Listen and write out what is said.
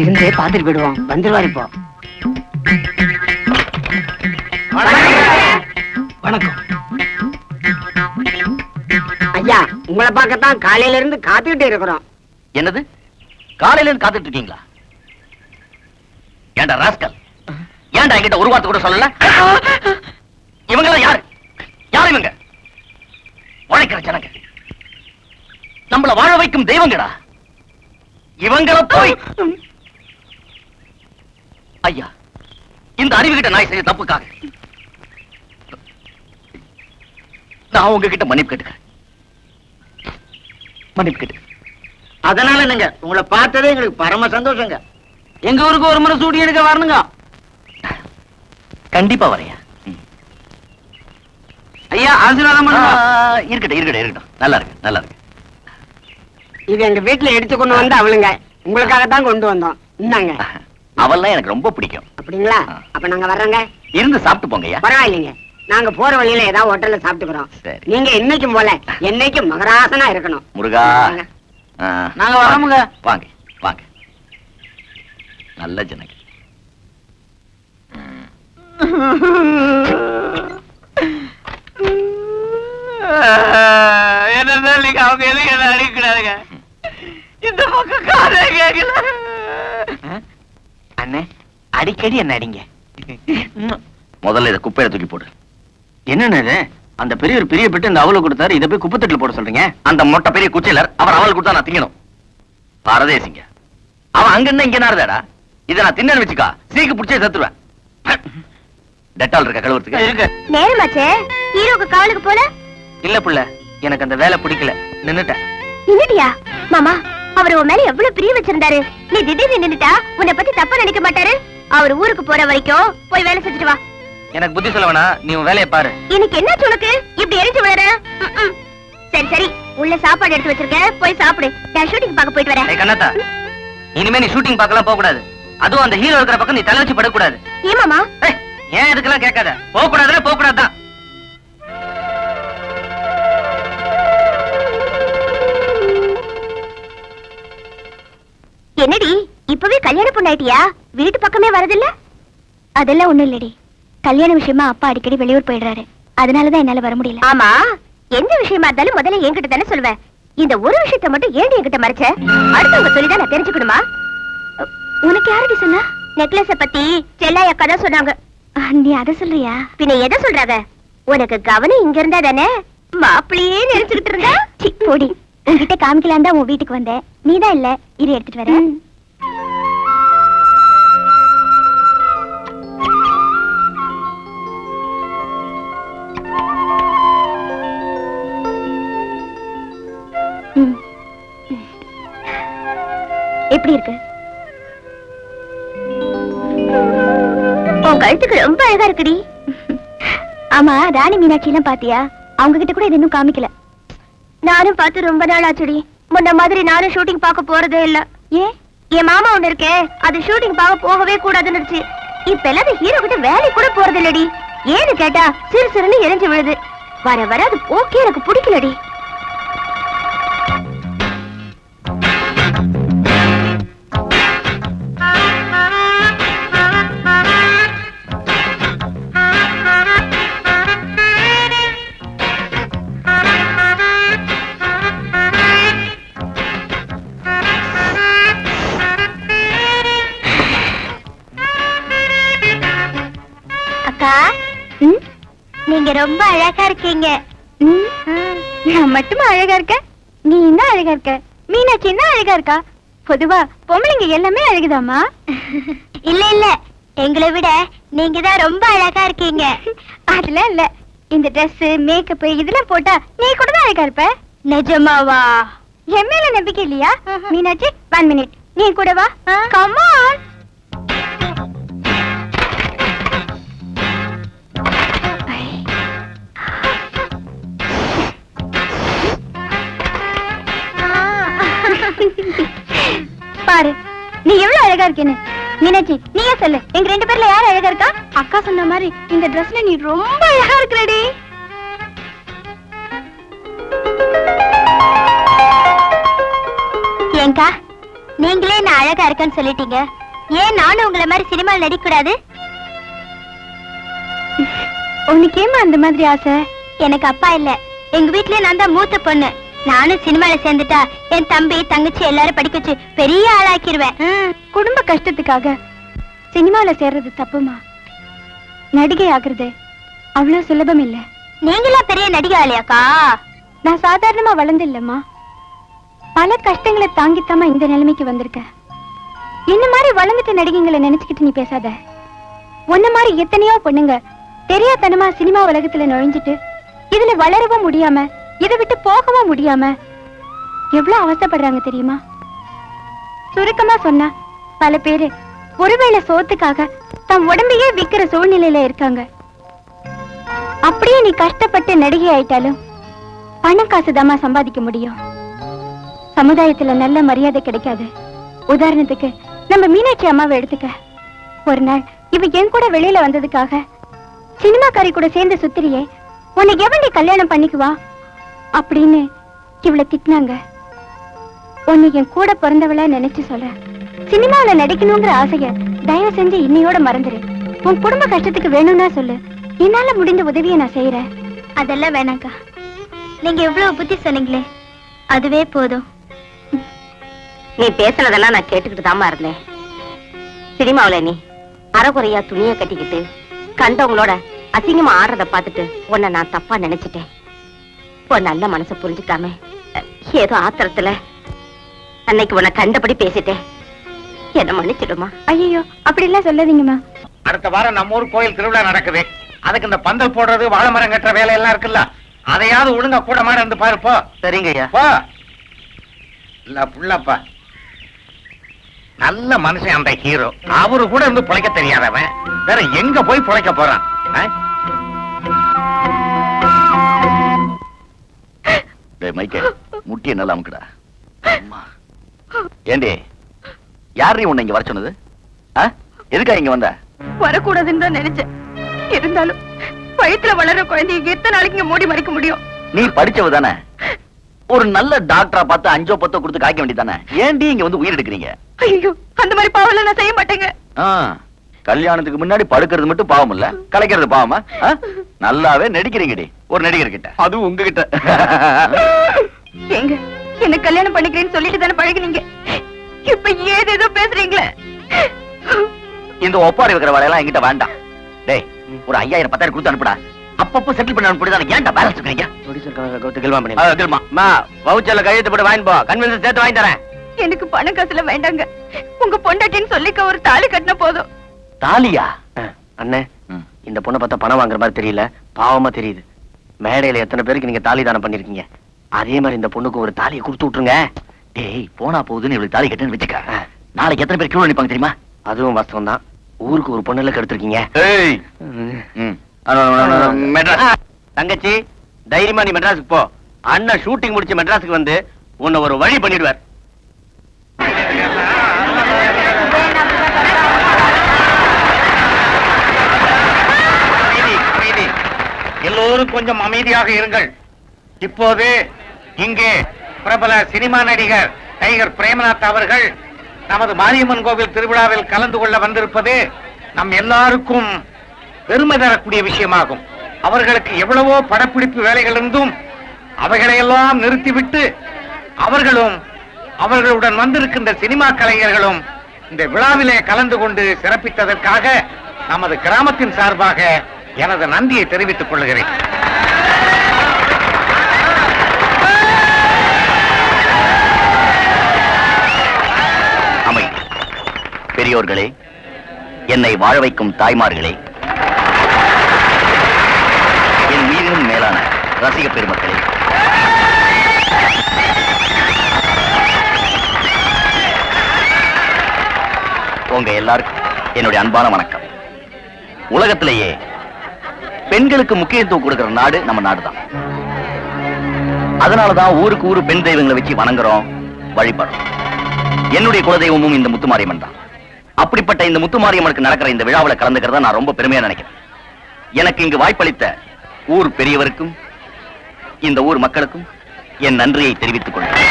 இருந்தே பாத்துட்டு போயிடுவோம். வந்துருவாரு இப்போ. வணக்கம் ஐயா, உங்களை பார்க்கத்தான் காலையில இருந்து காத்துக்கிட்டு இருக்கிறோம். என்னது, காலையில இருந்து காத்துட்டு இருக்கீங்களா? ஏண்டா ராஸ்கல், ஏண்டா என்கிட்ட ஒரு வார்த்தை கூட சொல்லல? இவங்க யாரு? யாரு இவங்க? உழைக்கிற ஜனங்க, நம்மள வாழ வைக்கும் தெய்வங்கடா. இவங்கள போய் ஐயா, இந்த அறிவுகிட்ட நாய் செய்ய தப்புக்காக நான் உங்ககிட்ட மன்னிப்பு கேட்டுக்கிறேன். மன்னிப்பு கேட்டு. அதனால என்னங்க, உங்களை பார்த்ததே எங்களுக்கு பரம சந்தோஷங்க. எங்க ஊருக்கு ஒரு முறை சூடி எடுக்க வரணுங்க. கண்டிப்பா வரையா. ஐயா, ஆசீர்வாதம் இருக்கட்டும் இருக்கட்டும் இருக்கட்டும். நல்லா இருக்கு நல்லா இருக்கு. இது எங்க வீட்டுல எடுத்து கொண்டு வந்து அவளுங்க உங்களுக்காகத்தான் கொண்டு வந்தோம். இந்தாங்க. அவெல்லாம் எனக்கு ரொம்ப பிடிக்கும். அப்படிங்களா? அப்ப நாங்க வர்றோங்க. இருந்து சாப்பிட்டு போங்கய்யா. பரவாயில்லைங்க, நாங்க போற வழியில ஏதாவது ஹோட்டல்ல சாப்பிட்டுக்கிறோம். நீங்க என்னைக்கும் போல என்னைக்கும் மகராசனா இருக்கணும். முருகா, நாங்க வரோமுங்க. வாங்க வாங்க. நல்ல ஜனங்க. என்ன நீங்க அவங்க எதுக்கு என்ன அடிக்கிறாங்க? இந்த பக்கம் காதை கேட்கல. அண்ணே, அடிக்கடி என்ன அடிங்க. முதல்ல இதை குப்பையில தூக்கி போடு. என்னன்னு அந்த பெரிய ஒரு பெரிய பெட்டு இந்த அவளை கொடுத்தாரு, இதை போய் குப்பத்தட்டுல போட சொல்றீங்க? அந்த மொட்டை பெரிய குச்சிலர் அவர் அவள் கொடுத்தா நான் திங்கணும். பரதேசிங்க, அவன் அங்க என்ன இங்க நாருதாடா. இதை நான் தின்னு வச்சுக்கா, சீக்கு பிடிச்சே செத்துருவேன். டெட்டால் இருக்க கழுவுறதுக்கு இருக்கு. நேரமாச்சே, ஹீரோக்கு காலுக்கு போல. இல்ல புள்ள, எனக்கு அந்த வேலை பிடிக்கல, நின்னுட்டேன். நின்னுட்டியா? மாமா, அவர் உன் மேல எவ்வளவு பிரியம் வச்சிருந்தாரு. நீ திடீர்னு நின்னுட்டா உன்னை பத்தி தப்பா நினைக்க மாட்டாரு. அவர் ஊருக்கு போற வரைக்கும் போய் வேலை செஞ்சுட்டு வா. எனக்கு புத்தி சொல்ல வேணா, நீ உன் வேலையை பாரு. இன்னைக்கு என்ன உனக்கு இப்படி எரிஞ்சு விழற? சரி சரி, உள்ள சாப்பாடு எடுத்து வச்சிருக்கேன், போய் சாப்பிடு. நான் ஷூட்டிங் பார்க்க போயிட்டு வரேன். கண்ணாத்தா, இனிமே நீ ஷூட்டிங் பார்க்கலாம் போக கூடாது. அதுவும் அந்த ஹீரோ இருக்கிற பக்கம் நீ தலை வச்சு படக்கூடாது. ஏமாமா? ஏன் இதுக்கெல்லாம் கேட்காத. போக கூடாதுன்னா போக கூடாதுதான். என்னடி இப்பவே கல்யாண பொண்ணாயிட்டியா? வீட்டு பக்கமே வரதில்ல? அதெல்லாம் ஒண்ணும் இல்லடி, கல்யாண விஷயமா அப்பா அடிக்கடி வெளியூர் போயிடுறாரு, அதனாலதான் என்னால வர முடியல. ஆமா, எந்த விஷயமா இருந்தாலும் முதல்ல என்கிட்ட தானே சொல்லுவேன். இந்த ஒரு விஷயத்தை மட்டும் ஏன் என்கிட்ட மறைச்ச? அடுத்தவங்க சொல்லிதான் நான் தெரிஞ்சுக்கணுமா? உனக்கு யாரடி சொன்னா? நெக்லஸ பத்தி செல்லாய் அக்கா தான் சொன்னாங்க. நீ அதை சொல்றியா? பின்ன எதை சொல்றாங்க? உனக்கு கவனம் இங்க இருந்தா தானே மாப்பிள்ளையே நினைச்சுக்கிட்டு இருந்தா. போடி, உன்கிட்ட காமிக்கலாம் தான் உன் வீட்டுக்கு வந்தேன். நீதான் இல்ல, இரு எடுத்துட்டு வர. எப்படி இருக்கு? உன் கழுத்துக்கு ரொம்ப அழகா இருக்குடி. ஆமா, ராணி மீனாட்சி எல்லாம் பாத்தியா? அவங்க கிட்ட கூட இது இன்னும் காமிக்கல. நானும் பார்த்து ரொம்ப நாள் ஆச்சுடி. முன்ன மாதிரி நானும் ஷூட்டிங் பார்க்க போறதே இல்ல. ஏன்? என் மாமா ஒண்ணு இருக்கே, அது ஷூட்டிங் பார்க்க போகவே கூடாதுன்னு இருந்துச்சு. இப்ப எல்லாம் ஹீரோ கிட்ட வேலை கூட போறது இல்லடி. ஏன்னு கேட்டா சிறு சிறுன்னு எரிஞ்சு விழுது. வர வர அது போக்கே எனக்கு பிடிக்கலடி. நீங்க ரொம்ப அழகா இருக்கீங்க. நான் மட்டுமா அழகா இருக்க? நீ என்ன அழகா இருக்க? மீனாட்சி என்ன அழகா இருக்கா? பொதுவா பொம்பளைங்க எல்லாமே அழகுதாமா? இல்ல இல்ல, எங்களை விட நீங்க தான் ரொம்ப அழகா இருக்கீங்க. அதெல்லாம் இல்ல, இந்த ட்ரெஸ் மேக்கப் இதெல்லாம் போட்டா நீ கூட தான் அழகா இருப்ப. நிஜமாவா? என் மேல நம்பிக்கை இல்லையா? மீனாட்சி, 1 minute, நீ கூட வா. Come on. பாரு, நீ எவ்வளவு அழகா இருக்கேன்னு. மீனாட்சி, நீயே சொல்லு, எங்க 2 பேர்ல யார் அழகா இருக்கா? அக்கா சொன்ன மாதிரி இந்த ட்ரெஸ்ல நீ ரொம்ப அழகா இருக்கறடி. ஏங்கா, நீங்களே நான் அழகா இருக்கேன்னு சொல்லிட்டீங்க, ஏன் நானும் உங்களை மாதிரி சினிமாவில் நடிக்க கூடாது? உனக்கு ஏமா அந்த மாதிரி ஆசை? எனக்கு அப்பா இல்ல, எங்க வீட்லயே நான் தான் மூத்த பொண்ணு. நானும் சினிமால சேர்ந்துட்டா என் தம்பி தங்கச்சி எல்லாரும் படிக்க வச்சு பெரிய ஆளாக்கிடுவேன். குடும்ப கஷ்டத்துக்காக சினிமால சேர்றது தப்புமா? நடிகை ஆகுறது அவ்வளவு சுலபம் இல்ல. நீங்களா பெரிய நடிகை ஆளியாக்கா? நான் சாதாரணமா வளர்ந்து இல்லம்மா, பல கஷ்டங்களை தாங்கித்தாமா இந்த நிலைமைக்கு வந்திருக்க. இந்த மாதிரி வளர்ந்துட்ட நடிகைங்களை நினைச்சுக்கிட்டு நீ பேசாத. உன்ன மாதிரி எத்தனையோ பொண்ணுங்க தெரியாதனமா சினிமா உலகத்துல நுழைஞ்சிட்டு இதுல வளரவும் முடியாம இதை விட்டு போகவும் முடியாம எவ்வளவு அவஸ்தைப்படுறாங்க தெரியுமா? சுருக்கமா சொன்னா பல பேரு ஒருவேளை சோத்துக்காக தம் உடம்பையே விக்கிற சூழ்நிலையில இருக்காங்க. அப்படியே நீ கஷ்டப்பட்டு நடிகை ஆயிட்டாலும் பணம் காசுதாமா சம்பாதிக்க முடியும். சமுதாயத்துல நல்ல மரியாதை கிடைக்காது. உதாரணத்துக்கு நம்ம மீனாட்சி அம்மாவை எடுத்துக்க. ஒரு நாள் இவ என் கூட வெளியில வந்ததுக்காக சினிமாக்காரி கூட சேர்ந்து சுத்திரியே, உன்னை எவண்டி கல்யாணம் பண்ணிக்குவா அப்படின்னு இவளை திட்டினாங்க. உன்னை என் கூட பிறந்தவள நினைச்சு சொல்ற. சினிமாவில நடிக்கணுங்கிற ஆசைய தயவு செஞ்சு இன்னையோட மறந்துரு. உன் குடும்ப கஷ்டத்துக்கு வேணும்னா சொல்லு, என்னால முடிந்த உதவியை நான் செய்யறேன். அதெல்லாம் வேணாக்கா, நீங்க எவ்வளவு புத்தி சொன்னீங்களே அதுவே போதும். நீ பேசுனதெல்லாம் நான் கேட்டுக்கிட்டு தாமா இருந்தேன். சினிமாவுல நீ அறகுறையா துணியை கட்டிக்கிட்டு கண்டவங்களோட அசிங்கமா ஆடுறத பார்த்துட்டு உன்னை நான் தப்பா நினைச்சிட்டேன். உன் நல்ல மனசை புரிஞ்சுக்காம ஏதோ ஆத்திரத்துல அன்னைக்கு உன்னை கண்டபடி பேசிட்டேன். என்ன மன்னிச்சிடுமா? ஐயோ அப்படி எல்லாம் சொல்லாதீங்கம்மா. அடுத்த வாரம் நம்ம ஊர் கோயில் திருவிழா நடக்குது. அதுக்கு இந்த பந்தல் போடுறது, வாழை மரம் கட்டுற வேலையெல்லாம் இருக்குல்ல, அதையாவது ஒழுங்கா கூட மாட இருந்து பாருப்போ. சரிங்க ஐயா. போ. இல்ல புள்ளப்பா, நல்ல மனுஷன் அந்த ஹீரோ. அவரு கூட இருந்து பிழைக்க தெரியாதவன் வேற எங்க போய் பிழைக்க போறான்? மைக்கே, முட்டிய நல்லா அமுக்குடா. ஏண்டி, யார் உன்னை இங்க வர சொன்னது? எதுக்கா இங்க வந்த? வரக்கூடாதுன்னு தான் நினைச்சேன். இருந்தாலும் வயிற்றுல வளர குழந்தைங்க எத்தனை நாளைக்கு இங்க மூடி மறைக்க முடியும்? நீ படிச்சவ தானே, ஒரு நல்ல டாக்டரா பார்த்து 5 or 10 கொடுத்து காய்க்க வேண்டியதானே. ஏண்டி இங்க வந்து உயிர் எடுக்கிறீங்க? ஐயோ, அந்த மாதிரி பாவம் நான் செய்ய மாட்டேங்க. கல்யாணத்துக்கு முன்னாடி படுக்கிறது மட்டும் பாவம் இல்ல, கலைக்கிறது பாவமா? நல்லாவே நடிக்கிறீங்கடி ஒரு நடிகர் கிட்ட, அதுவும் உங்ககிட்ட. எங்க என்ன கல்யாணம் பண்ணிக்கிறேன்னு சொல்லிட்டு தானே பழகினீங்க, இப்ப ஏதேதோ பேசுறீங்களே. இந்த ஒப்பாரி வைக்கிற வேலையெல்லாம் என்கிட்ட வேண்டாம். டேய், ஒரு 5000 10,000 கொடுத்து அனுப்புடா. அப்பப்போ செட்டில் பண்ண அனுப்பிடுதான். ஏன்டா பேலன்ஸ் இருக்கீங்க? வவுச்சர்ல கையெழுத்து போட்டு வாங்கி போ, கன்வென்ஷன் சேர்த்து வாங்கி தரேன். எனக்கு பணம் காசுல வேண்டாங்க. உங்க பொண்டாட்டின்னு சொல்லிக்க ஒரு தாலி கட்டின போதும். தாலியா? அண்ணே, இந்த பொண்ணை பார்த்தா பணம் வாங்குற மாதிரி தெரியல, பாவமா தெரியுது. மேடையில எத்தனை பேருக்கு நீங்க தாலி தானம் பண்ணிருக்கீங்க, அதே மாதிரி இந்த பொண்ணுக்கு ஒரு தாலியை கொடுத்து விட்டுருங்க. டேய், போனா போகுதுன்னு இவளுக்கு தாலி கட்டுன்னு வச்சுக்க. நாளைக்கு எத்தனை பேர் கியூல நிப்பாங்க தெரியுமா? அதுவும் வாஸ்தவம் தான். ஊருக்கு ஒரு பொண்ணுல கெடுத்திருக்கீங்க. தங்கச்சி, தைரியமா நீ மெட்ராஸுக்கு போ. அண்ணன் ஷூட்டிங் முடிச்சு மெட்ராஸுக்கு வந்து உன்னை ஒரு வழி பண்ணிடுவார். எல்லோரும் கொஞ்சம் அமைதியாக இருங்கள். இப்போது இங்கே பிரபல சினிமா நடிகர் டைகர் பிரேமநாத் அவர்கள் நமது மாரியம்மன் கோவில் திருவிழாவில் கலந்து கொள்ள வந்திருப்பது நம் எல்லாருக்கும் பெருமை தரக்கூடிய விஷயமாகும். அவர்களுக்கு எவ்வளவோ படப்பிடிப்பு வேலைகள் இருந்தும் அவைகளையெல்லாம் நிறுத்திவிட்டு அவர்களும் அவர்களுடன் வந்திருக்கின்ற சினிமா கலைஞர்களும் இந்த விழாவிலே கலந்து கொண்டு சிறப்பித்ததற்காக நமது கிராமத்தின் சார்பாக எனது நன்றியை தெரிவித்துக் கொள்கிறேன். அமைதி. பெரியோர்களே, என்னை வாழ வைக்கும் தாய்மார்களே, என் உயிரினும் மேலான ரசிக பெருமக்களே, உங்க எல்லாருக்கும் என்னுடைய அன்பான வணக்கம். உலகத்திலேயே பெண்களுக்கு முக்கியத்துவம் கொடுக்கிற நாடு நம்ம நாடுதான். அதனாலதான் ஊருக்கு ஊரு பெண் தெய்வங்களை வச்சு வணங்குறோம், வழிபடுறோம். என்னுடைய குலதெய்வமும் இந்த முத்துமாரியம்மன் தான். அப்படிப்பட்ட இந்த முத்துமாரியம்மனுக்கு நடக்கிற இந்த விழாவில் கலந்துக்கிறத நான் ரொம்ப பெருமையா நினைக்கிறேன். எனக்கு இங்கு வாய்ப்பளித்த ஊர் பெரியவருக்கும் இந்த ஊர் மக்களுக்கும் என் நன்றியை தெரிவித்துக் கொள்கிறேன்.